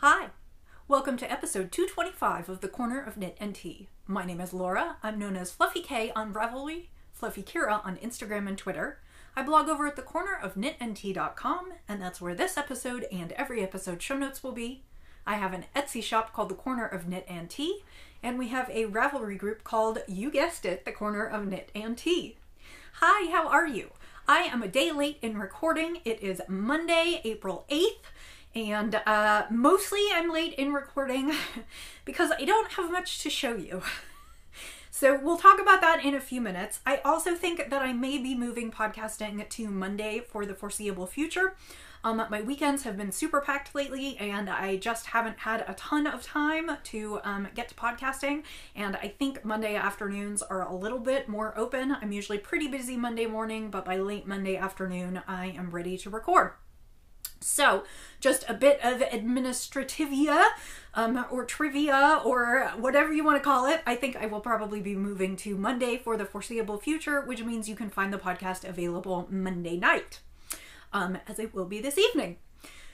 Hi, welcome to episode 225 of The Corner of Knit and Tea. My name is Laura. I'm known as Fluffy K on Ravelry, Fluffy Kira on Instagram and Twitter. I blog over at thecornerofknitandtea.com, and that's where this episode and every episode show notes will be. I have an Etsy shop called The Corner of Knit and Tea, and we have a Ravelry group called, you guessed it, The Corner of Knit and Tea. Hi, how are you? I am a day late in recording. It is Monday, April 8th. And mostly I'm late in recording because I don't have much to show you. So we'll talk about that in a few minutes. I also think that I may be moving podcasting to Monday for the foreseeable future. My weekends have been super packed lately and I just haven't had a ton of time to get to podcasting. And I think Monday afternoons are a little bit more open. I'm usually pretty busy Monday morning, but by late Monday afternoon, I am ready to record. So, just a bit of administrativia, or trivia, or whatever you want to call it. I think I will probably be moving to Monday for the foreseeable future, which means you can find the podcast available Monday night, as it will be this evening.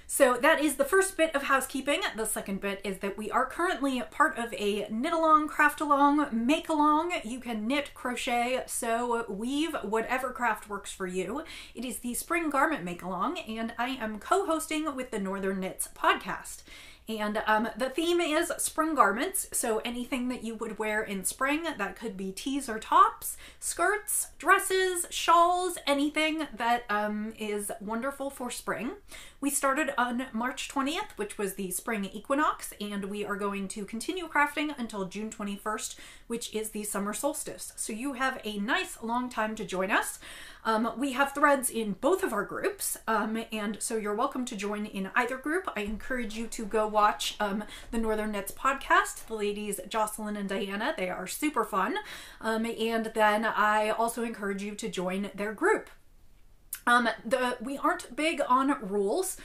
So that is the first bit of housekeeping. The second bit is that we are currently part of a knit-along, craft-along, make-along. You can knit, crochet, sew, weave, whatever craft works for you. It is the Spring Garment Make-Along, and I am co-hosting with the Northern Knits podcast. And the theme is spring garments, so anything that you would wear in spring, that could be tees or tops, skirts, dresses, shawls, anything that is wonderful for spring. We started on March 20th, which was the spring equinox, and we are going to continue crafting until June 21st, which is the summer solstice. So you have a nice long time to join us. We have threads in both of our groups, and so you're welcome to join in either group. I encourage you to go watch the Northern Knits podcast, the ladies Jocelyn and Diana. They are super fun. And then I also encourage you to join their group. We aren't big on rules.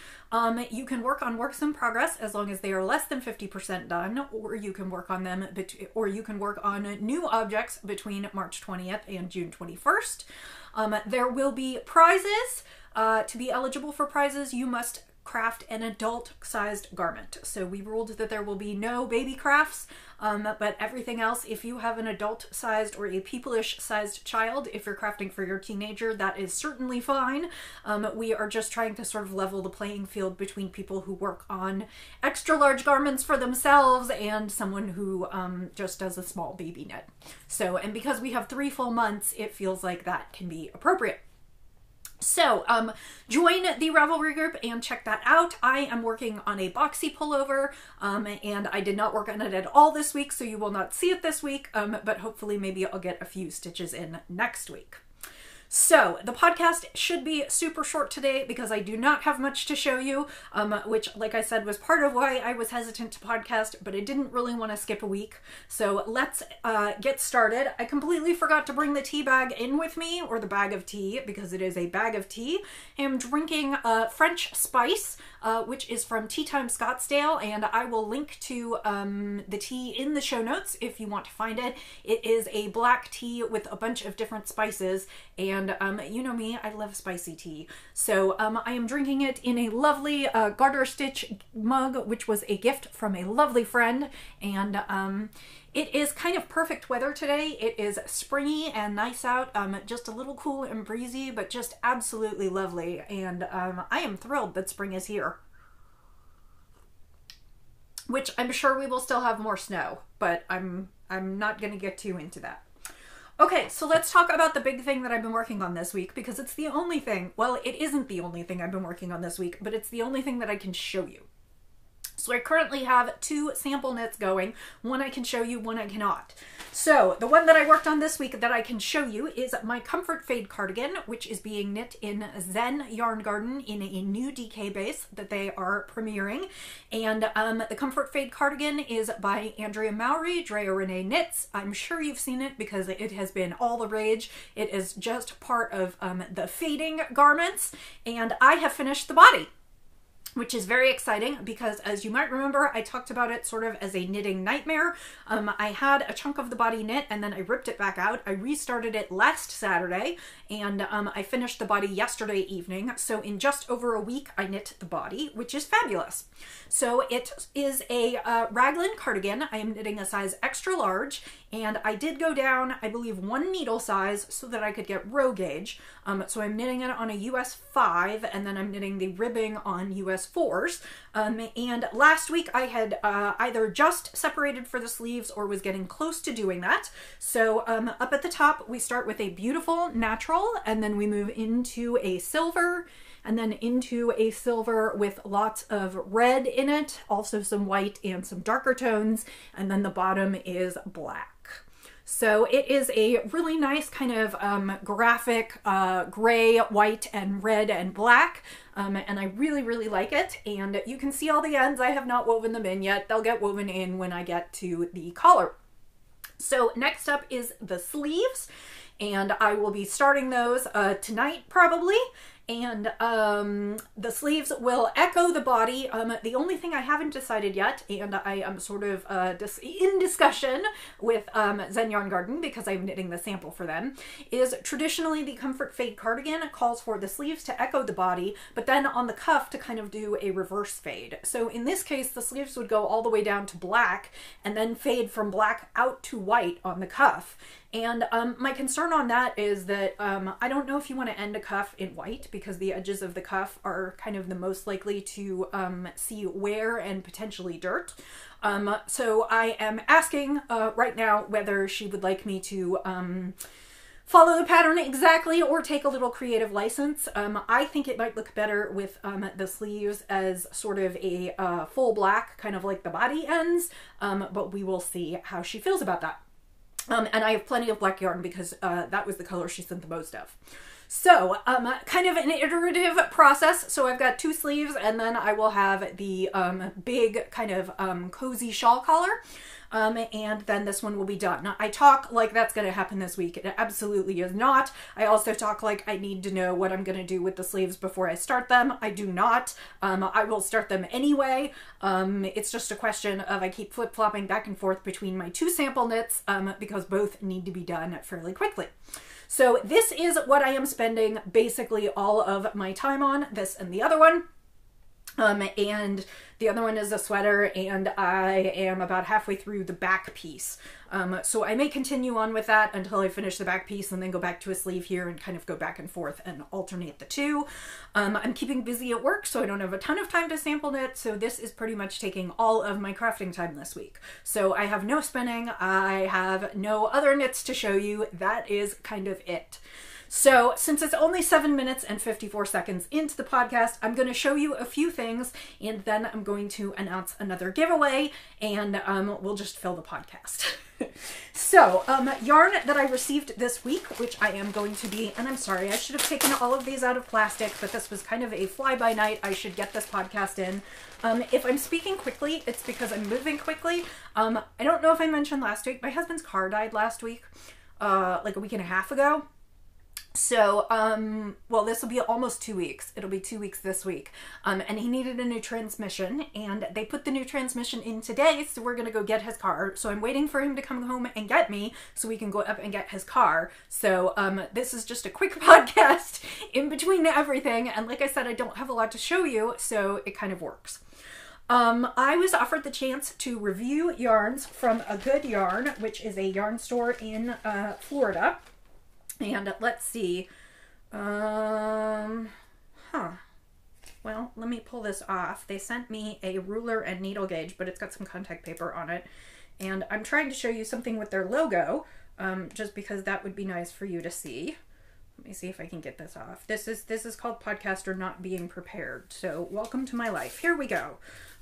You can work on works in progress as long as they are less than 50% done, or you can work on them, or you can work on new objects between March 20th and June 21st. There will be prizes. To be eligible for prizes, you must craft an adult-sized garment. So we ruled that there will be no baby crafts, but everything else, if you have an adult-sized or a people-ish-sized child, if you're crafting for your teenager, that is certainly fine. We are just trying to sort of level the playing field between people who work on extra-large garments for themselves and someone who just does a small baby knit. So, and because we have 3 full months, it feels like that can be appropriate. So, join the Ravelry group and check that out. I am working on a boxy pullover, and I did not work on it at all this week, so you will not see it this week, but hopefully maybe I'll get a few stitches in next week. So, the podcast should be super short today because I do not have much to show you, which, like I said, was part of why I was hesitant to podcast, but I didn't really want to skip a week. So, let's get started. I completely forgot to bring the tea bag in with me, or the bag of tea, because it is a bag of tea. I am drinking French Spice, which is from Tea Time Scottsdale, and I will link to the tea in the show notes if you want to find it. It is a black tea with a bunch of different spices, and you know me, I love spicy tea. So I am drinking it in a lovely garter stitch mug, which was a gift from a lovely friend, and it is kind of perfect weather today. It is springy and nice out, just a little cool and breezy, but just absolutely lovely, and I am thrilled that spring is here. Which I'm sure we will still have more snow, but I'm not going to get too into that. Okay, so let's talk about the big thing that I've been working on this week, because it's the only thing, well, it isn't the only thing I've been working on this week, but it's the only thing that I can show you. So I currently have 2 sample knits going. One I can show you, one I cannot. So the one that I worked on this week that I can show you is my Comfort Fade cardigan, which is being knit in Zen Yarn Garden in a new DK base that they are premiering. And the Comfort Fade cardigan is by Andrea Mowry, Drea Renee Knits. I'm sure you've seen it because it has been all the rage. It is just part of the fading garments, and I have finished the body. which is very exciting because, as you might remember, I talked about it sort of as a knitting nightmare. I had a chunk of the body knit and then I ripped it back out. I restarted it last Saturday and I finished the body yesterday evening. So in just over a week, I knit the body, which is fabulous. So it is a raglan cardigan. I am knitting a size extra large, and I did go down, I believe, 1 needle size so that I could get row gauge. So I'm knitting it on a US 5, and then I'm knitting the ribbing on US 4s. And last week I had either just separated for the sleeves or was getting close to doing that. So up at the top, we start with a beautiful natural, and then we move into a silver, and then into a silver with lots of red in it, also some white and some darker tones, and then the bottom is black. So it is a really nice kind of graphic gray, white, and red and black, and I really, really like it. And you can see all the ends. I have not woven them in yet. They'll get woven in when I get to the collar. So next up is the sleeves, and I will be starting those tonight probably. And the sleeves will echo the body. The only thing I haven't decided yet, and I am sort of in discussion with Zen Yarn Garden because I'm knitting the sample for them, is traditionally the Comfort Fade cardigan calls for the sleeves to echo the body, but then on the cuff to kind of do a reverse fade. So in this case, the sleeves would go all the way down to black and then fade from black out to white on the cuff. And my concern on that is that I don't know if you want to end a cuff in white because the edges of the cuff are kind of the most likely to see wear and potentially dirt. So I am asking right now whether she would like me to follow the pattern exactly or take a little creative license. I think it might look better with the sleeves as sort of a full black, kind of like the body ends, but we will see how she feels about that. And I have plenty of black yarn because that was the color she sent the most of. So kind of an iterative process. So I've got 2 sleeves, and then I will have the big kind of cozy shawl collar. And then this one will be done. Now, I talk like that's going to happen this week. It absolutely is not. I also talk like I need to know what I'm going to do with the sleeves before I start them. I do not. I will start them anyway. It's just a question of I keep flip-flopping back and forth between my 2 sample knits because both need to be done fairly quickly. So this is what I am spending basically all of my time on, this and the other one. And the other one is a sweater, and I am about halfway through the back piece. So I may continue on with that until I finish the back piece and then go back to a sleeve here and kind of go back and forth and alternate the 2. I'm keeping busy at work, so I don't have a ton of time to sample knit, so this is pretty much taking all of my crafting time this week. So I have no spinning, I have no other knits to show you. That is kind of it. So since it's only 7 minutes and 54 seconds into the podcast, I'm going to show you a few things, and then I'm going to announce another giveaway, and we'll just fill the podcast. So yarn that I received this week, which I am going to be, and I'm sorry, I should have taken all of these out of plastic, but this was kind of a fly-by-night. I should get this podcast in. If I'm speaking quickly, it's because I'm moving quickly. I don't know if I mentioned last week, my husband's car died last week, like a week and a half ago. So, well, this will be almost 2 weeks. It'll be 2 weeks this week. And he needed a new transmission, and they put the new transmission in today, so we're gonna go get his car. So I'm waiting for him to come home and get me so we can go up and get his car. So, this is just a quick podcast in between everything. And like I said, I don't have a lot to show you, so it kind of works. I was offered the chance to review yarns from A Good Yarn, which is a yarn store in Florida. And let's see, well, let me pull this off. They sent me a ruler and needle gauge, but it's got some contact paper on it. And I'm trying to show you something with their logo, just because that would be nice for you to see. Let me see if I can get this off. This is called Podcaster Not Being Prepared. So welcome to my life. Here we go.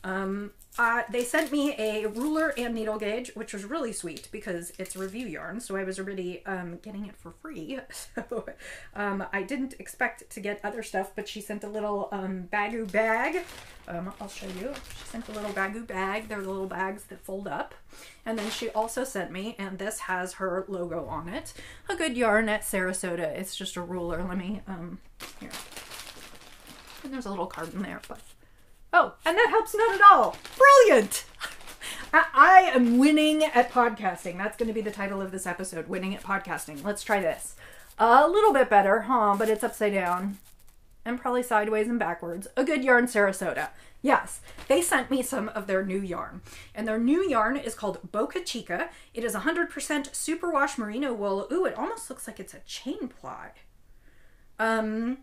They sent me a ruler and needle gauge, which was really sweet because it's review yarn, so I was already getting it for free. So I didn't expect to get other stuff, but she sent a little bagoo bag. I'll show you. She sent a little bagoo bag. They're the little bags that fold up. And then she also sent me, and this has her logo on it, A Good Yarn at Sarasota. It's just a ruler. Let me, here. And there's a little card in there, but Oh, and that helps not at all. Brilliant! I am winning at podcasting. That's going to be the title of this episode, Winning at Podcasting. Let's try this. A little bit better, huh? But it's upside down. And probably sideways and backwards. A Good Yarn, Sarasota. Yes, they sent me some of their new yarn. And their new yarn is called Boca Chica. It is 100% superwash merino wool. Ooh, it almost looks like it's a chain ply. And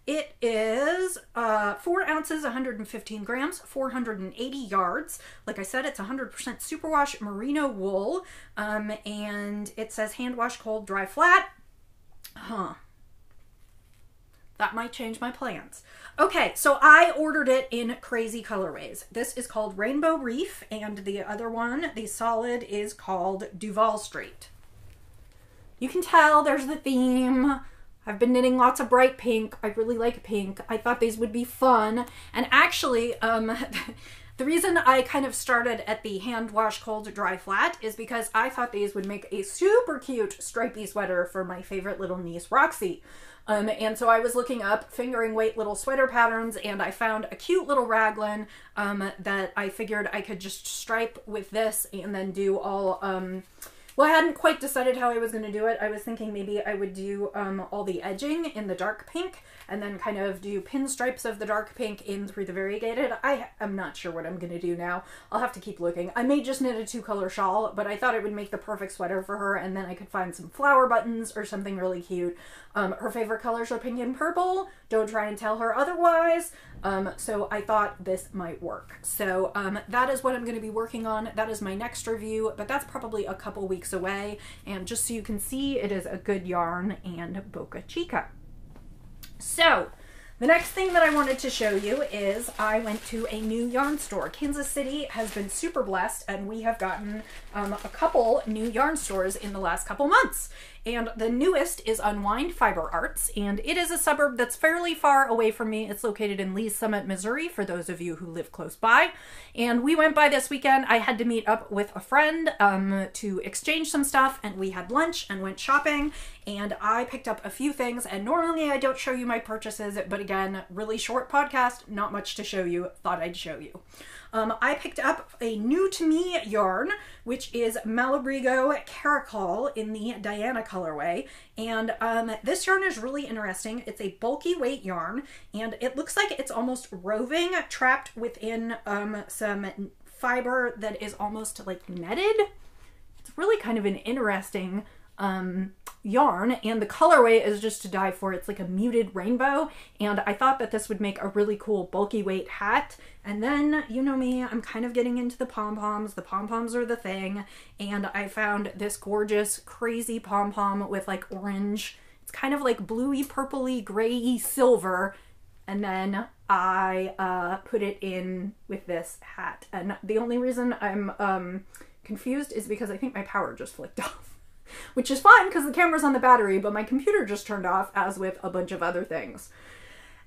it is 4 ounces, 115 grams, 480 yards. Like I said, it's 100% superwash merino wool. And it says hand wash, cold, dry, flat. Huh. That might change my plans. Okay, so I ordered it in crazy colorways. This is called Rainbow Reef, and the other one, the solid, is called Duval Street. You can tell there's the theme. I've been knitting lots of bright pink. I really like pink. I thought these would be fun. And actually, the reason I kind of started at the hand wash, cold, dry, flat is because I thought these would make a super cute stripy sweater for my favorite little niece, Roxy. And so I was looking up fingering weight little sweater patterns, and I found a cute little raglan that I figured I could just stripe with this and then do all, well, I hadn't quite decided how I was going to do it. I was thinking maybe I would do all the edging in the dark pink and then kind of do pinstripes of the dark pink in through the variegated. I am not sure what I'm going to do now. I'll have to keep looking. I may just knit a 2-color shawl, but I thought it would make the perfect sweater for her, and then I could find some flower buttons or something really cute. Her favorite colors are pink and purple. Don't try and tell her otherwise. So I thought this might work. So that is what I'm going to be working on. That is my next review, but that's probably a couple weeks away. And just so you can see, it is a Good Yarn and Boca Chica. So the next thing that I wanted to show you is I went to a new yarn store. Kansas City has been super blessed, and we have gotten a couple new yarn stores in the last couple months. And the newest is Unwind Fiber Arts, and it is a suburb that's fairly far away from me. It's located in Lee's Summit, Missouri, for those of you who live close by. And we went by this weekend. I had to meet up with a friend to exchange some stuff, and we had lunch and went shopping, and I picked up a few things. And normally I don't show you my purchases, but again, really short podcast, not much to show you. Thought I'd show you. I picked up a new to me yarn, which is Malabrigo Caracol in the Diana colorway. And this yarn is really interesting. It's a bulky weight yarn, and it looks like it's almost roving, trapped within some fiber that is almost like netted. It's really kind of an interesting yarn, and the colorway is just to die for. It's like a muted rainbow, and I thought that this would make a really cool bulky weight hat. And then, you know me, I'm kind of getting into the pom-poms. The pom-poms are the thing, and I found this gorgeous crazy pom-pom with like orange, it's kind of like bluey, purpley, grayy silver, and then I put it in with this hat. And the only reason I'm confused is because I think my power just flicked off. Which is fine because the camera's on the battery, but my computer just turned off, as with a bunch of other things.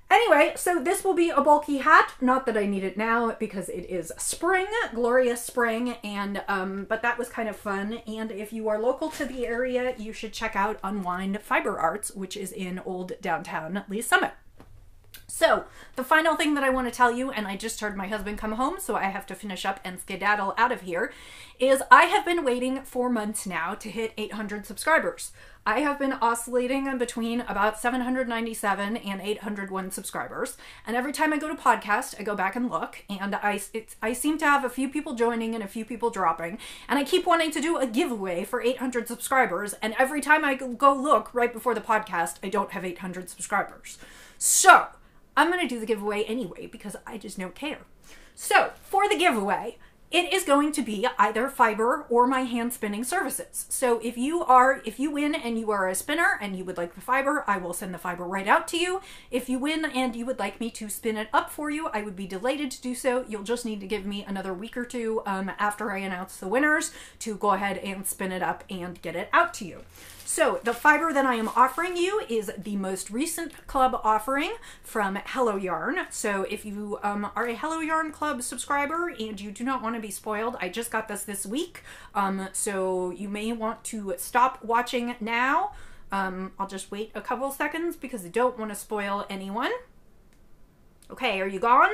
Anyway, so this will be a bulky hat. Not that I need it now because it is spring, glorious spring, and but that was kind of fun. And if you are local to the area, you should check out Unwind Fiber Arts, which is in old downtown Lee's Summit. So the final thing that I want to tell you, and I just heard my husband come home, so I have to finish up and skedaddle out of here, is I have been waiting for months now to hit 800 subscribers. I have been oscillating between about 797 and 801 subscribers, and every time I go to podcast, I go back and look, and I seem to have a few people joining and a few people dropping, and I keep wanting to do a giveaway for 800 subscribers, and every time I go look right before the podcast, I don't have 800 subscribers. So I'm going to do the giveaway anyway because I just don't care. So for the giveaway, it is going to be either fiber or my hand spinning services. So if you win and you are a spinner and you would like the fiber, I will send the fiber right out to you. If you win and you would like me to spin it up for you, I would be delighted to do so. You'll just need to give me another week or two after I announce the winners to go ahead and spin it up and get it out to you. So the fiber that I am offering you is the most recent club offering from Hello Yarn. So if you are a Hello Yarn Club subscriber and you do not want to be spoiled, I just got this week. So you may want to stop watching now. I'll just wait a couple seconds because I don't want to spoil anyone. Okay, are you gone?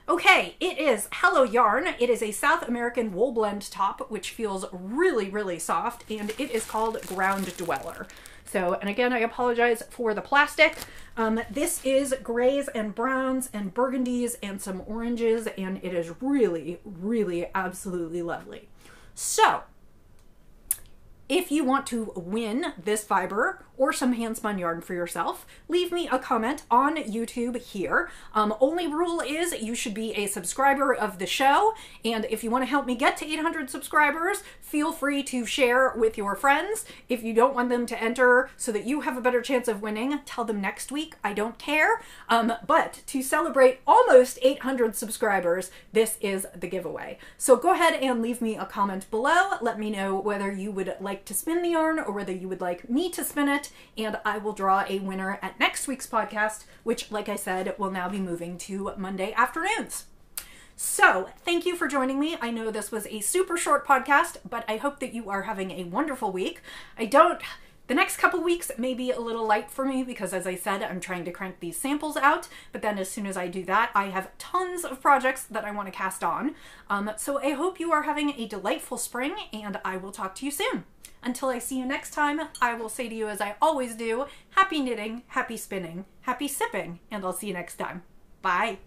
Okay, it is Hello Yarn. It is a South American wool blend top, which feels really, really soft, and it is called Ground Dweller. So, and again, I apologize for the plastic. This is grays and browns and burgundies and some oranges, and it is really, really absolutely lovely. So, if you want to win this fiber or some hand spun yarn for yourself, leave me a comment on YouTube here. Only rule is you should be a subscriber of the show, and if you want to help me get to 800 subscribers, feel free to share with your friends. If you don't want them to enter so that you have a better chance of winning, tell them next week. I don't care. But to celebrate almost 800 subscribers, this is the giveaway. So go ahead and leave me a comment below. Let me know whether you would like to spin the yarn or whether you would like me to spin it, and I will draw a winner at next week's podcast, which, like I said, will now be moving to Monday afternoons. So thank you for joining me. I know this was a super short podcast, but I hope that you are having a wonderful week. The next couple weeks may be a little light for me because, as I said, I'm trying to crank these samples out, but then as soon as I do that, I have tons of projects that I want to cast on. So I hope you are having a delightful spring, and I will talk to you soon. Until I see you next time, I will say to you, as I always do, happy knitting, happy spinning, happy sipping, and I'll see you next time. Bye.